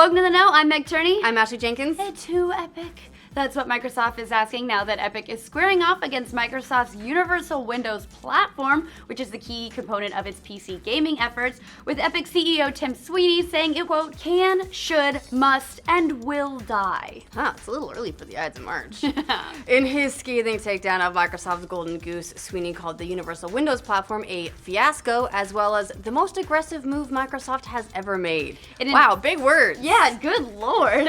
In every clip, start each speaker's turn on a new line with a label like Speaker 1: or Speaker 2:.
Speaker 1: Welcome to the Know. I'm Meg Turney.
Speaker 2: I'm Ashley Jenkins.
Speaker 1: It's who Epic? That's what Microsoft is asking now that Epic is squaring off against Microsoft's Universal Windows platform, which is the key component of its PC gaming efforts, with Epic CEO Tim Sweeney saying it, quote, can, should, must, and will die.
Speaker 2: It's a little early for the Ides of March. In his scathing takedown of Microsoft's Golden Goose, Sweeney called the Universal Windows platform a fiasco, as well as the most aggressive move Microsoft has ever made. Wow, big words.
Speaker 1: Yeah, good lord.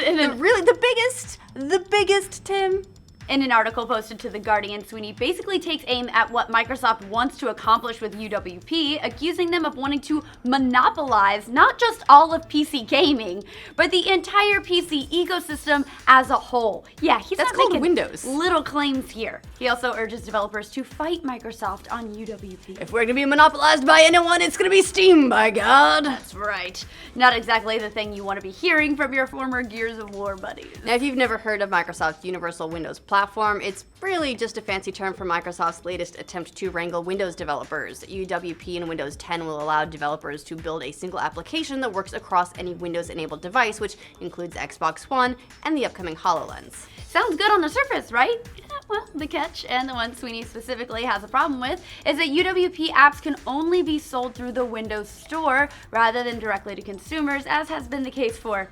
Speaker 2: The biggest, Tim.
Speaker 1: In an article posted to The Guardian, Sweeney basically takes aim at what Microsoft wants to accomplish with UWP, accusing them of wanting to monopolize not just all of PC gaming, but the entire PC ecosystem as a whole. Yeah, he's
Speaker 2: That's
Speaker 1: not
Speaker 2: called
Speaker 1: making
Speaker 2: Windows.
Speaker 1: little claims here. He also urges developers to fight Microsoft on UWP.
Speaker 2: If we're gonna be monopolized by anyone, it's gonna be Steam, by God.
Speaker 1: That's right. Not exactly the thing you want to be hearing from your former Gears of War buddies.
Speaker 2: Now, if you've never heard of Microsoft's Universal Windows platform, it's really just a fancy term for Microsoft's latest attempt to wrangle Windows developers. UWP and Windows 10 will allow developers to build a single application that works across any Windows-enabled device, which includes Xbox One and the upcoming HoloLens.
Speaker 1: Sounds good on the surface, right? Yeah, well, the catch, and the one Sweeney specifically has a problem with, is that UWP apps can only be sold through the Windows Store rather than directly to consumers, as has been the case for,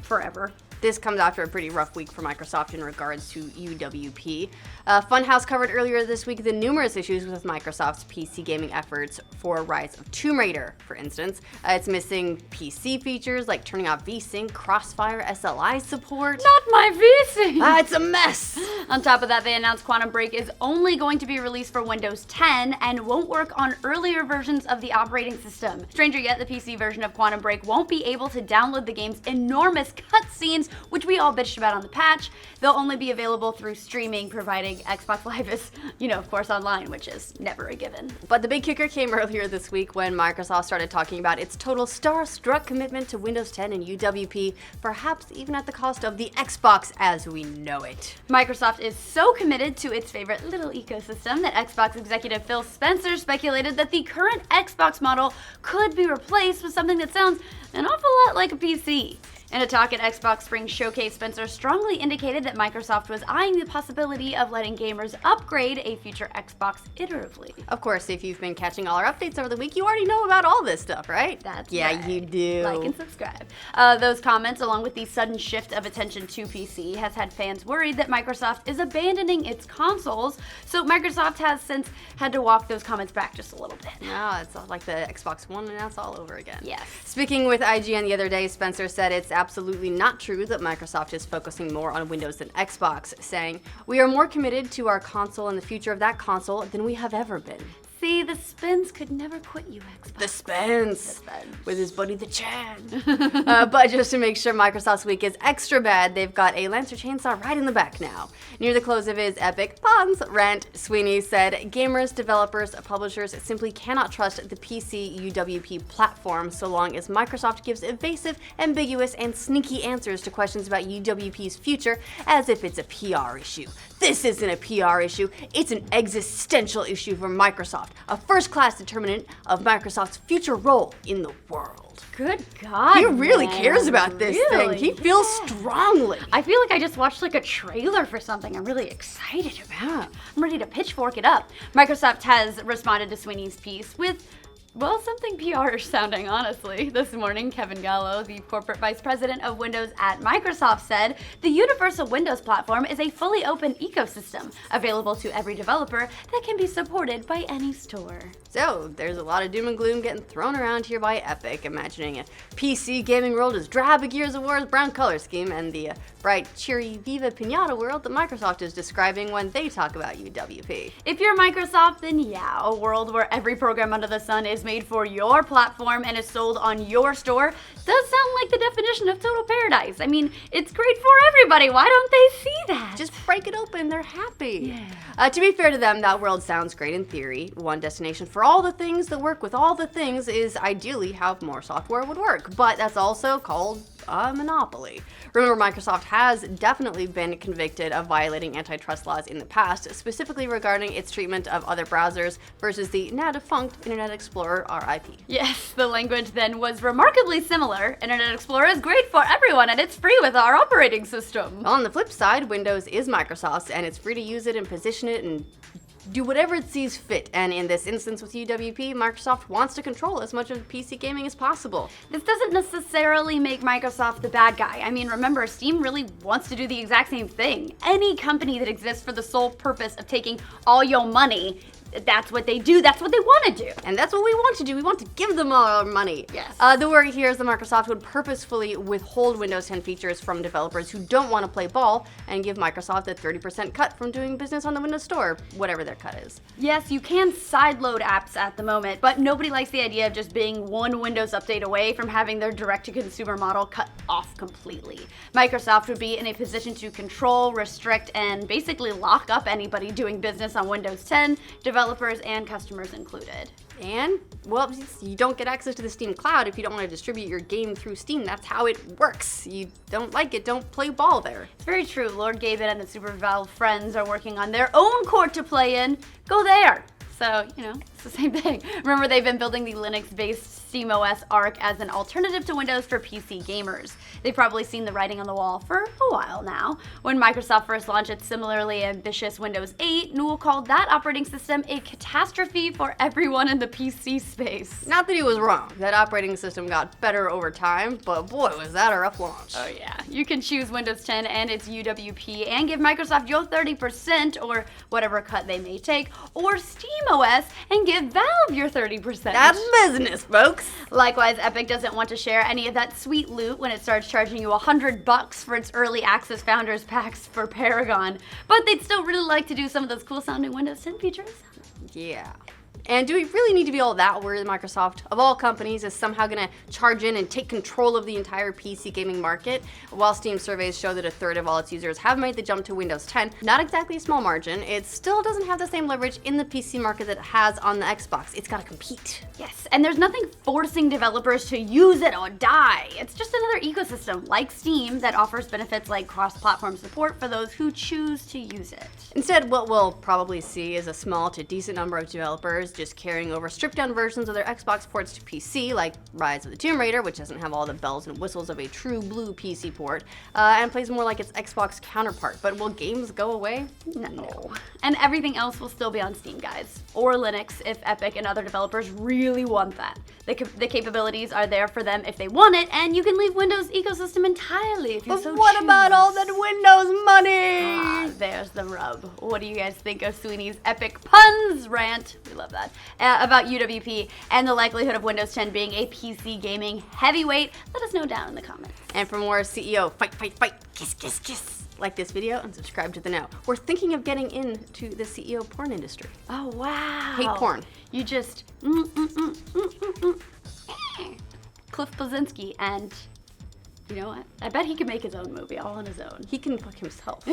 Speaker 1: forever.
Speaker 2: This comes after a pretty rough week for Microsoft in regards to UWP. Funhouse covered earlier this week the numerous issues with Microsoft's PC gaming efforts for Rise of Tomb Raider, for instance. It's missing PC features like turning off VSync, Crossfire SLI support.
Speaker 1: Not my VSync!
Speaker 2: It's a mess!
Speaker 1: On top of that, they announced Quantum Break is only going to be released for Windows 10 and won't work on earlier versions of the operating system. Stranger yet, the PC version of Quantum Break won't be able to download the game's enormous cutscenes, which we all bitched about on the patch. They'll only be available through streaming, providing Xbox Live is, of course, online, which is never a given.
Speaker 2: But the big kicker came earlier this week when Microsoft started talking about its total starstruck commitment to Windows 10 and UWP, perhaps even at the cost of the Xbox as we know it.
Speaker 1: Microsoft is so committed to its favorite little ecosystem that Xbox executive Phil Spencer speculated that the current Xbox model could be replaced with something that sounds an awful lot like a PC. In a talk at Xbox Spring Showcase, Spencer strongly indicated that Microsoft was eyeing the possibility of letting gamers upgrade a future Xbox iteratively.
Speaker 2: Of course, if you've been catching all our updates over the week, you already know about all this stuff, right?
Speaker 1: That's
Speaker 2: right.
Speaker 1: Yeah,
Speaker 2: you do.
Speaker 1: Like and subscribe. Those comments, along with the sudden shift of attention to PC, has had fans worried that Microsoft is abandoning its consoles, so Microsoft has since had to walk those comments back just a little bit.
Speaker 2: No, it's like the Xbox One, and that's all over again.
Speaker 1: Yes.
Speaker 2: Speaking with IGN the other day, Spencer said it's absolutely not true that Microsoft is focusing more on Windows than Xbox, saying, "We are more committed to our console and the future of that console than we have ever been."
Speaker 1: See, the Spence could never quit you, Xbox.
Speaker 2: The Spence. With his buddy the Chad. But just to make sure Microsoft's week is extra bad, they've got a Lancer chainsaw right in the back now. Near the close of his epic puns rant, Sweeney said, gamers, developers, publishers simply cannot trust the PC UWP platform so long as Microsoft gives evasive, ambiguous, and sneaky answers to questions about UWP's future as if it's a PR issue. This isn't a PR issue, it's an existential issue for Microsoft, a first-class determinant of Microsoft's future role in the world.
Speaker 1: Good God,
Speaker 2: he really
Speaker 1: man.
Speaker 2: cares about this thing. He feels strongly.
Speaker 1: I feel like I just watched like a trailer for something I'm really excited about. I'm ready to pitchfork it up. Microsoft has responded to Sweeney's piece with, well, something PR-ish sounding, honestly. This morning, Kevin Gallo, the corporate vice president of Windows at Microsoft, said, the Universal Windows platform is a fully open ecosystem, available to every developer that can be supported by any store.
Speaker 2: So, there's a lot of doom and gloom getting thrown around here by Epic, imagining a PC gaming world as drab a Gears of War's brown color scheme, and the bright, cheery Viva Pinata world that Microsoft is describing when they talk about UWP.
Speaker 1: If you're Microsoft, then yeah, a world where every program under the sun is made for your platform and is sold on your store does sound like the definition of total paradise. I mean, it's great for everybody. Why don't they see that?
Speaker 2: Just break it open. They're happy.
Speaker 1: Yeah.
Speaker 2: To be fair to them, that world sounds great in theory. One destination for all the things that work with all the things is ideally how more software would work, but that's also called a monopoly. Remember, Microsoft has definitely been convicted of violating antitrust laws in the past, specifically regarding its treatment of other browsers versus the now defunct Internet Explorer RIP.
Speaker 1: Yes, the language then was remarkably similar. Internet Explorer is great for everyone and it's free with our operating system.
Speaker 2: On the flip side, Windows is Microsoft's and it's free to use it and position it and do whatever it sees fit, and in this instance with UWP, Microsoft wants to control as much of PC gaming as possible.
Speaker 1: This doesn't necessarily make Microsoft the bad guy. I mean, remember, Steam really wants to do the exact same thing. Any company that exists for the sole purpose of taking all your money, that's what they do, that's what they want to do.
Speaker 2: And that's what we want to do. We want to give them all our money.
Speaker 1: Yes.
Speaker 2: The worry here is that Microsoft would purposefully withhold Windows 10 features from developers who don't want to play ball and give Microsoft a 30% cut from doing business on the Windows Store, whatever their cut is.
Speaker 1: Yes, you can sideload apps at the moment, but nobody likes the idea of just being one Windows update away from having their direct-to-consumer model cut off completely. Microsoft would be in a position to control, restrict, and basically lock up anybody doing business on Windows 10, developers and customers included.
Speaker 2: And, well, you don't get access to the Steam Cloud if you don't want to distribute your game through Steam. That's how it works. You don't like it, don't play ball there.
Speaker 1: It's very true. Lord Gaben and the Super Valve friends are working on their own court to play in. Go there. So, it's the same thing. Remember, they've been building the Linux-based SteamOS Arc as an alternative to Windows for PC gamers. They've probably seen the writing on the wall for a while now. When Microsoft first launched its similarly ambitious Windows 8, Newell called that operating system a catastrophe for everyone in the PC space.
Speaker 2: Not that he was wrong. That operating system got better over time, but boy, was that a rough launch.
Speaker 1: Oh yeah. You can choose Windows 10 and its UWP and give Microsoft your 30% or whatever cut they may take, or SteamOS and give Valve your 30%.
Speaker 2: That's business, folks.
Speaker 1: Likewise, Epic doesn't want to share any of that sweet loot when it starts charging you $100 for its early access founders packs for Paragon, but they'd still really like to do some of those cool sounding Windows 10 features.
Speaker 2: Yeah. And do we really need to be all that worried that Microsoft, of all companies, is somehow going to charge in and take control of the entire PC gaming market? While Steam surveys show that a third of all its users have made the jump to Windows 10, not exactly a small margin, it still doesn't have the same leverage in the PC market that it has on the Xbox. It's got to compete.
Speaker 1: Yes, and there's nothing forcing developers to use it or die. It's just another ecosystem like Steam that offers benefits like cross-platform support for those who choose to use it.
Speaker 2: Instead, what we'll probably see is a small to decent number of developers just carrying over stripped-down versions of their Xbox ports to PC, like Rise of the Tomb Raider, which doesn't have all the bells and whistles of a true blue PC port, and plays more like its Xbox counterpart. But will games go away?
Speaker 1: No. And everything else will still be on Steam, guys. Or Linux if Epic and other developers really want that. The capabilities are there for them if they want it, and you can leave Windows ecosystem entirely if you so choose.
Speaker 2: But what about all that Windows money?
Speaker 1: There's the rub. What do you guys think of Sweeney's epic puns rant? We love that. About UWP and the likelihood of Windows 10 being a PC gaming heavyweight? Let us know down in the comments.
Speaker 2: And for more CEO fight, kiss, kiss, kiss, like this video and subscribe to The Know. We're thinking of getting into the CEO porn industry.
Speaker 1: Oh, wow.
Speaker 2: Hate porn.
Speaker 1: You just Cliff Blazinski, and you know what? I bet he could make his own movie all on his own.
Speaker 2: He can fuck himself.